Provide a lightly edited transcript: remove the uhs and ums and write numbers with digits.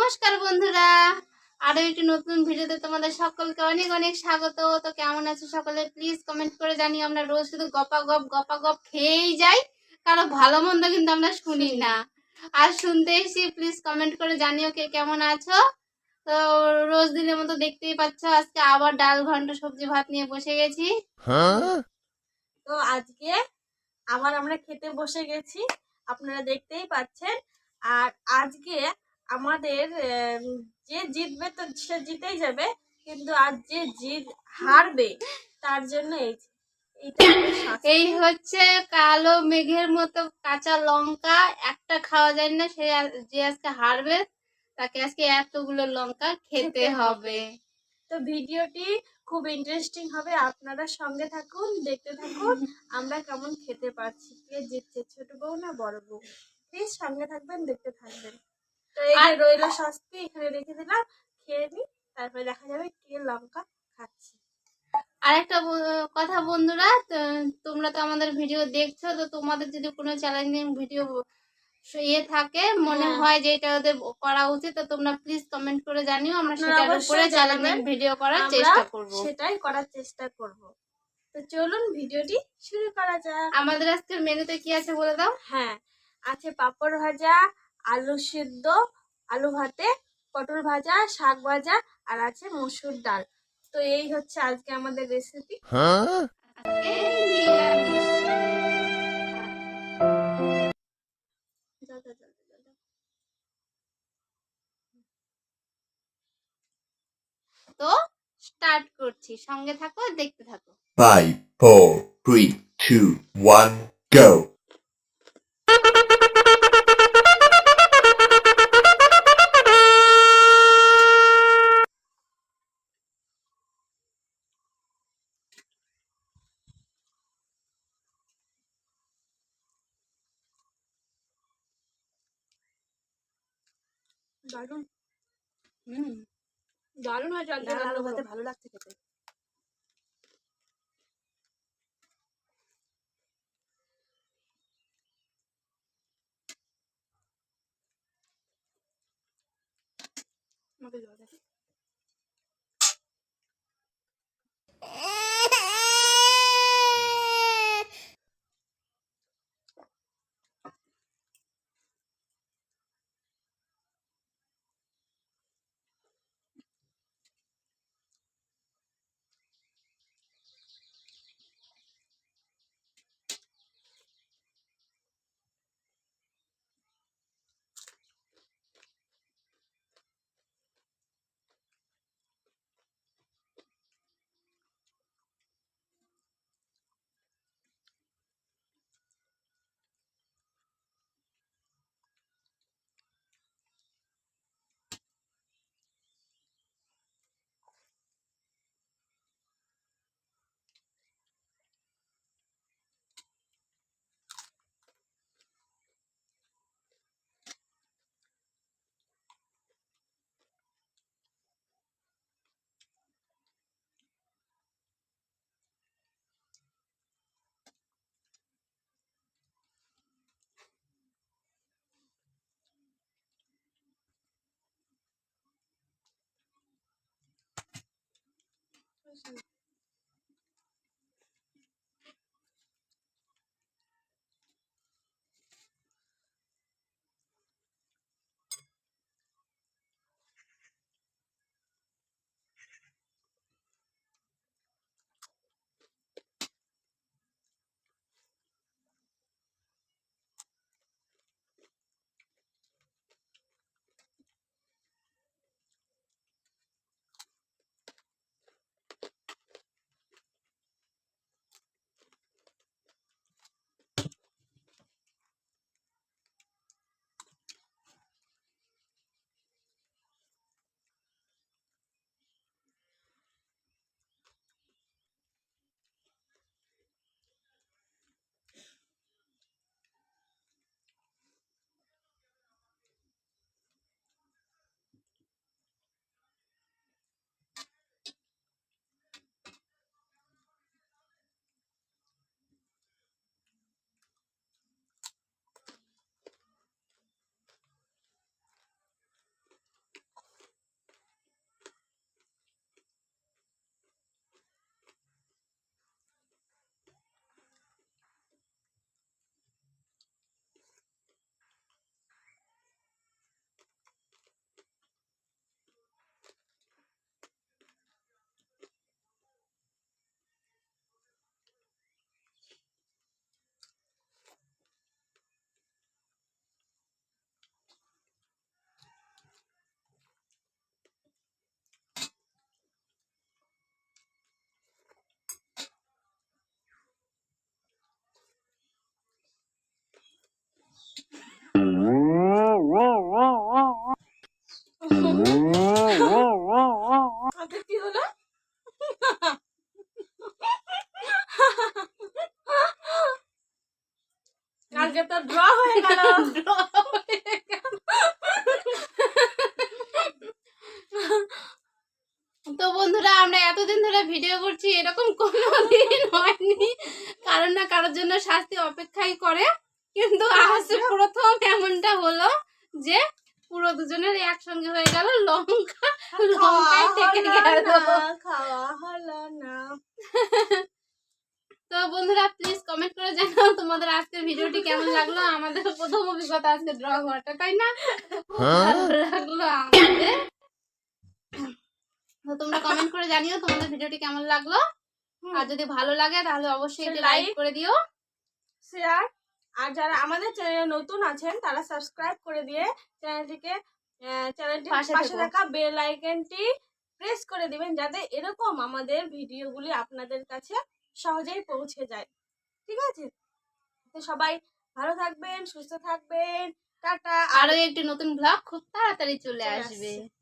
নমস্কার বন্ধুরা, আরো একটি নতুন ভিডিওতে তোমাদের সকলকে অনেক অনেক স্বাগত। তো কেমন আছো সকলে, প্লিজ কমেন্ট করে জানিও। আমরা রোজ শুধু গপা গপ খেয়েই যাই, কারো ভালো মন্দ কিন্তু আমরা শুনি না। আর শুনতে এসে প্লিজ কমেন্ট করে জানিও কে কেমন আছো। তো রোজ দিনের মতো দেখতেই পাচ্ছ, আজকে আবার ডাল ঘন্ট সবজি ভাত নিয়ে বসে গেছি। তো আজকে আবার আমরা খেতে বসে গেছি, আপনারা দেখতেই পাচ্ছেন। আর আজকে আমাদের যে জিতবে তো সে জিতেই যাবে, কিন্তু আজ যে হারবে তার জন্য এই হচ্ছে কালো মেঘের মতো কাঁচা লঙ্কা, একটা খাওয়া যায় না। সে যে আজকে হারবে তাকে আজকে এতগুলো লঙ্কা খেতে হবে। তো ভিডিওটি খুব ইন্টারেস্টিং হবে, আপনারা সঙ্গে থাকুন, দেখতে থাকুন আমরা কেমন খেতে পারছি, কে জিতছে, ছোট বউ না বড় বউ। প্লিজ সঙ্গে থাকবেন, দেখতে থাকবেন। তো এই যে রইল শাস্তি, এখানে রেখে দিলাম, খেয়ে নিই, তারপরে দেখা যাবে কে লঙ্কা খাচ্ছে। আরেকটা কথা বন্ধুরা, তোমরা তো আমাদের ভিডিও দেখছো, তো তোমাদের যদি কোনো চ্যালেঞ্জিং ভিডিও থাকে, মনে হয় যে এটা ওদের করা উচিত, তো তোমরা প্লিজ কমেন্ট করে জানিও। আমরা সেটার উপরে চ্যালেঞ্জিং ভিডিও করার চেষ্টা করব। সেটাই করার চেষ্টা করব। তো চলুন ভিডিওটি শুরু করা যাক। আমাদের আজকের মেনুতে কি আছে বলে দাও। হ্যাঁ, আছে পাঁপড় ভাজা, আলু সিদ্ধ, আলু ভাতে, পটল ভাজা, শাক ভাজা, আর আছে মসুর ডাল। তো এই হচ্ছে আজকে আমাদের রেসিপি। তো স্টার্ট করছি, সঙ্গে থাকো, দেখতে থাকো। 5, 4, 3, 2, 1, go! দারুণ, দারুণ হয়েছে। আলু ভাতে ভালো লাগছে খেতে। আমাকে জল দেখি। আচ্ছা, কি হলো? আজকে তো ড্র হয়ে গেল। তো বন্ধুরা আমরা এতদিন ধরে ভিডিও করছি, এরকম কোনোদিন হয়নি, কারণ না কারোর জন্য শাস্তি অপেক্ষাই করে, কিন্তু আজ প্রথম এমনটা হলো যে পুরো দুজনের একসঙ্গে হয়ে গেল, লঙ্কায় থেকে গেল। খাওয়া হলো না। তো বন্ধুরা প্লিজ কমেন্ট করে জানাও তোমাদের আজকের ভিডিওটি কেমন লাগলো। আমাদের প্রথম অভিজ্ঞতা আজকে ড্র হওয়াটা, তাই না? খুব ভালো লাগলো আমাদের। তো তোমরা কমেন্ট করে জানিও তোমাদের ভিডিওটি কেমন লাগলো, আর যদি ভালো লাগে তাহলে অবশ্যই একটু লাইক করে দিও, শেয়ার, আর যারা আমাদের চ্যানেলে নতুন আছেন তারা সাবস্ক্রাইব করে দিয়ে চ্যানেলটির পাশে পাশে থেকো। থাকা বেল আইকনটি প্রেস করে দিবেন, যাতে এরকম আমাদের ভিডিওগুলি আপনাদের কাছে সহজেই পৌঁছে যায়। ঠিক আছে? তো সবাই ভালো থাকবেন, সুস্থ থাকবেন, টাটা। আরো একটি নতুন ব্লগ খুব তাড়াতাড়ি চলে চলে আসবে। আসছে।